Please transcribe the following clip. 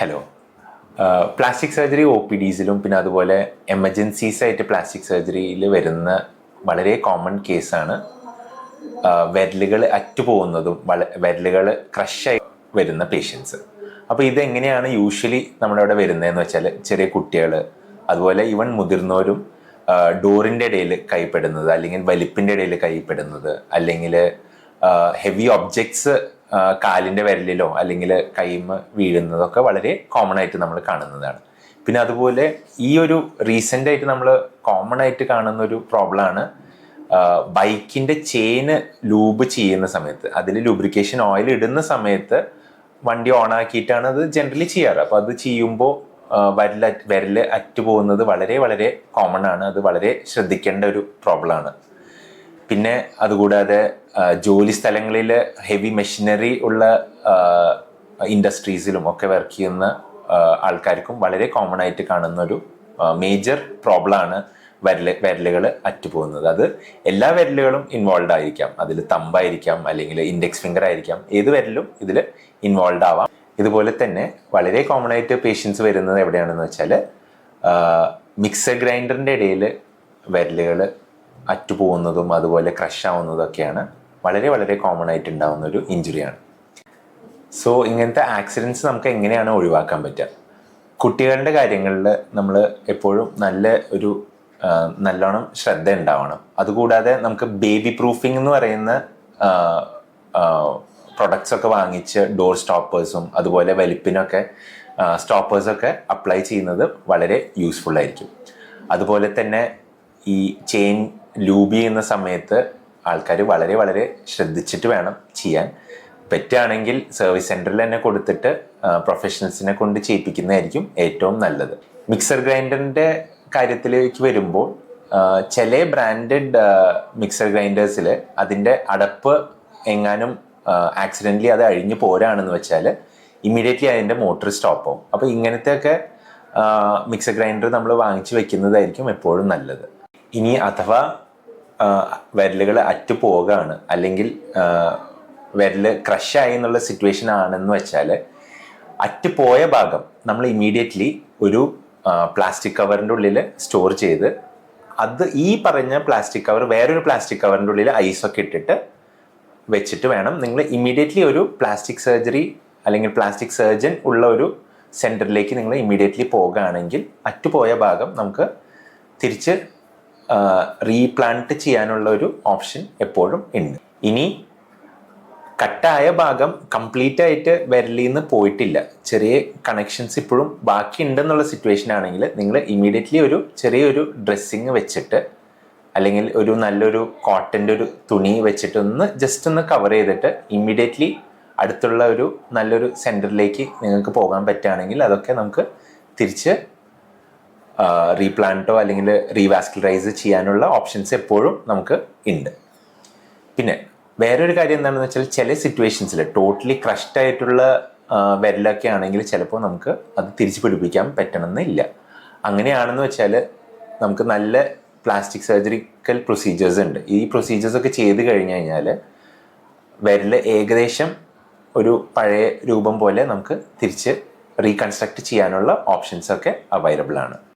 Hello. Plastic surgery O P ഡിസിലും പിന്നെ അതുപോലെ എമർജൻസീസ് ആയിട്ട് പ്ലാസ്റ്റിക് സർജറിയിൽ വരുന്ന വളരെ കോമൺ കേസാണ് വിരലുകൾ അറ്റുപോകുന്നതും വിരലുകൾ ക്രഷായി വരുന്ന പേഷ്യൻസ്. അപ്പോൾ ഇതെങ്ങനെയാണ് യൂഷ്വലി നമ്മുടെ അവിടെ വരുന്നതെന്ന് വെച്ചാൽ ചെറിയ കുട്ടികൾ അതുപോലെ ഈവൻ മുതിർന്നവരും ഡോറിൻ്റെ ഇടയിൽ കൈപ്പെടുന്നത്, അല്ലെങ്കിൽ വലിപ്പിൻ്റെ ഇടയിൽ കൈപ്പെടുന്നത്, അല്ലെങ്കിൽ ഹെവി ഒബ്ജക്ട്സ് കാലിൻ്റെ വിരലിലോ അല്ലെങ്കിൽ കൈമ വീഴുന്നതൊക്കെ വളരെ കോമൺ ആയിട്ട് നമ്മൾ കാണുന്നതാണ്. പിന്നെ അതുപോലെ ഈ ഒരു റീസെൻ്റ് ആയിട്ട് നമ്മൾ കോമൺ ആയിട്ട് കാണുന്ന ഒരു പ്രോബ്ലമാണ് ബൈക്കിൻ്റെ ചെയിന് ലൂബ് ചെയ്യുന്ന സമയത്ത്, അതിൽ ലൂബ്രിക്കേഷൻ ഓയിൽ ഇടുന്ന സമയത്ത് വണ്ടി ഓൺ ആക്കിയിട്ടാണ് അത് ജനറലി ചെയ്യാറ്. അപ്പോൾ അത് ചെയ്യുമ്പോൾ വിരല് അറ്റുപോകുന്നത് വളരെ വളരെ കോമൺ ആണ്. അത് വളരെ ശ്രദ്ധിക്കേണ്ട ഒരു പ്രോബ്ലമാണ്. പിന്നെ അതുകൂടാതെ ജോലി സ്ഥലങ്ങളിൽ ഹെവി മെഷീനറി ഉള്ള ഇൻഡസ്ട്രീസിലും ഒക്കെ വർക്ക് ചെയ്യുന്ന ആൾക്കാർക്കും വളരെ കോമൺ ആയിട്ട് കാണുന്ന ഒരു മേജർ പ്രോബ്ലമാണ് വിരലുകൾ അറ്റുപോകുന്നത്. അത് എല്ലാ വിരലുകളും ഇൻവോൾവ് ആയിരിക്കാം. അതിൽ തമ്പായിരിക്കാം, അല്ലെങ്കിൽ ഇൻഡെക്സ് ഫിംഗർ ആയിരിക്കാം, ഏത് വിരലും ഇതിൽ ഇൻവോൾവ് ആവാം. ഇതുപോലെ തന്നെ വളരെ കോമൺ ആയിട്ട് പേഷ്യൻസ് വരുന്നത് എവിടെയാണെന്ന് വെച്ചാൽ മിക്സർ ഗ്രൈൻഡറിൻ്റെ ഇടയിൽ വിരലുകൾ അറ്റുപോകുന്നതും അതുപോലെ ക്രഷ് ആവുന്നതൊക്കെയാണ് വളരെ വളരെ കോമൺ ആയിട്ട് ഉണ്ടാകുന്ന ഒരു ഇഞ്ചുറിയാണ്. സോ ഇങ്ങനത്തെ ആക്സിഡൻറ്റ്സ് നമുക്ക് എങ്ങനെയാണ് ഒഴിവാക്കാൻ പറ്റുക? കുട്ടികളുടെ കാര്യങ്ങളിൽ നമ്മൾ എപ്പോഴും നല്ലോണം ശ്രദ്ധ ഉണ്ടാവണം. അതുകൂടാതെ നമുക്ക് ബേബി പ്രൂഫിംഗ് എന്ന് പറയുന്ന പ്രൊഡക്ട്സ് ഒക്കെ വാങ്ങിച്ച് ഡോർ സ്റ്റോപ്പേഴ്സും അതുപോലെ വലിപ്പിനൊക്കെ സ്റ്റോപ്പേഴ്സൊക്കെ അപ്ലൈ ചെയ്യുന്നത് വളരെ യൂസ്ഫുൾ ആയിരിക്കും. അതുപോലെ തന്നെ ഈ ചെയിൻ ലൂബ് ചെയ്യുന്ന സമയത്ത് ആൾക്കാർ വളരെ വളരെ ശ്രദ്ധിച്ചിട്ട് വേണം ചെയ്യാൻ. പറ്റുകയാണെങ്കിൽ സർവീസ് സെൻറ്ററിൽ തന്നെ കൊടുത്തിട്ട് പ്രൊഫഷണൽസിനെ കൊണ്ട് ചെയ്യിപ്പിക്കുന്നതായിരിക്കും ഏറ്റവും നല്ലത്. മിക്സർ ഗ്രൈൻഡറിൻ്റെ കാര്യത്തിലേക്ക് വരുമ്പോൾ ചില ബ്രാൻഡഡ് മിക്സർ ഗ്രൈൻഡേഴ്സിൽ അതിൻ്റെ അടപ്പ് എങ്ങാനും ആക്സിഡൻ്റലി അത് അഴിഞ്ഞു പോരാണെന്ന് വെച്ചാൽ ഇമ്മീഡിയറ്റ്ലി അതിൻ്റെ മോട്ടർ സ്റ്റോപ്പ് ആവും. അപ്പോൾ ഇങ്ങനത്തെയൊക്കെ മിക്സർ ഗ്രൈൻഡർ നമ്മൾ വാങ്ങിച്ചു വെക്കുന്നതായിരിക്കും എപ്പോഴും നല്ലത്. ഇനി അഥവാ വിരലുകൾ അറ്റുപോകാണ് അല്ലെങ്കിൽ വിരല് ക്രഷായി എന്നുള്ള സിറ്റുവേഷൻ ആണെന്ന് വെച്ചാൽ അറ്റുപോയ ഭാഗം നമ്മൾ ഇമ്മീഡിയറ്റ്ലി ഒരു പ്ലാസ്റ്റിക് കവറിൻ്റെ ഉള്ളിൽ സ്റ്റോർ ചെയ്ത് അത് ഈ പറഞ്ഞ പ്ലാസ്റ്റിക് കവർ വേറൊരു പ്ലാസ്റ്റിക് കവറിൻ്റെ ഉള്ളിൽ ഐസൊക്കെ ഇട്ടിട്ട് വെച്ചിട്ട് വേണം നിങ്ങൾ ഇമ്മീഡിയറ്റ്ലി ഒരു പ്ലാസ്റ്റിക് സർജറി അല്ലെങ്കിൽ പ്ലാസ്റ്റിക് സർജൻ ഉള്ള ഒരു സെൻറ്ററിലേക്ക് നിങ്ങൾ ഇമ്മീഡിയറ്റ്ലി പോകുകയാണെങ്കിൽ അറ്റുപോയ ഭാഗം നമുക്ക് തിരിച്ച് റീപ്ലാന്റ് ചെയ്യാനുള്ള ഒരു ഓപ്ഷൻ എപ്പോഴും ഉണ്ട്. ഇനി കട്ടായ ഭാഗം കംപ്ലീറ്റ് ആയിട്ട് വിരലിൽ നിന്ന് പോയിട്ടില്ല, ചെറിയ കണക്ഷൻസ് ഇപ്പോഴും ബാക്കി ഉണ്ടെന്നുള്ള സിറ്റുവേഷൻ ആണെങ്കിൽ നിങ്ങൾ ഇമ്മീഡിയറ്റ്ലി ഒരു ചെറിയൊരു ഡ്രസ്സിങ് വെച്ചിട്ട് അല്ലെങ്കിൽ ഒരു നല്ലൊരു കോട്ടൻ്റെ ഒരു തുണി വെച്ചിട്ട് ജസ്റ്റ് ഒന്ന് കവർ ചെയ്തിട്ട് ഇമ്മീഡിയറ്റ്ലി അടുത്തുള്ള ഒരു നല്ലൊരു സെൻറ്ററിലേക്ക് നിങ്ങൾക്ക് പോകാൻ പറ്റുകയാണെങ്കിൽ അതൊക്കെ നമുക്ക് തിരിച്ച് റീപ്ലാന്റോ അല്ലെങ്കിൽ റീവാസ്കുലറൈസ് ചെയ്യാനുള്ള ഓപ്ഷൻസ് എപ്പോഴും നമുക്ക് ഉണ്ട്. പിന്നെ വേറൊരു കാര്യം എന്താണെന്ന് വെച്ചാൽ ചില സിറ്റുവേഷൻസിൽ ടോട്ടലി ക്രഷ്ഡ് ആയിട്ടുള്ള വിരലൊക്കെ ആണെങ്കിൽ ചിലപ്പോൾ നമുക്ക് അത് തിരിച്ച് പിടിപ്പിക്കാൻ പറ്റണമെന്നില്ല. അങ്ങനെയാണെന്ന് വെച്ചാൽ നമുക്ക് നല്ല പ്ലാസ്റ്റിക് സർജറിക്കൽ പ്രൊസീജിയേഴ്സ് ഉണ്ട്. ഈ പ്രൊസീജിയേഴ്സൊക്കെ ചെയ്ത് കഴിഞ്ഞ് കഴിഞ്ഞാൽ വിരൽ ഏകദേശം ഒരു പഴയ രൂപം പോലെ നമുക്ക് തിരിച്ച് റീകൺസ്ട്രക്റ്റ് ചെയ്യാനുള്ള ഓപ്ഷൻസൊക്കെ അവൈലബിൾ ആണ്.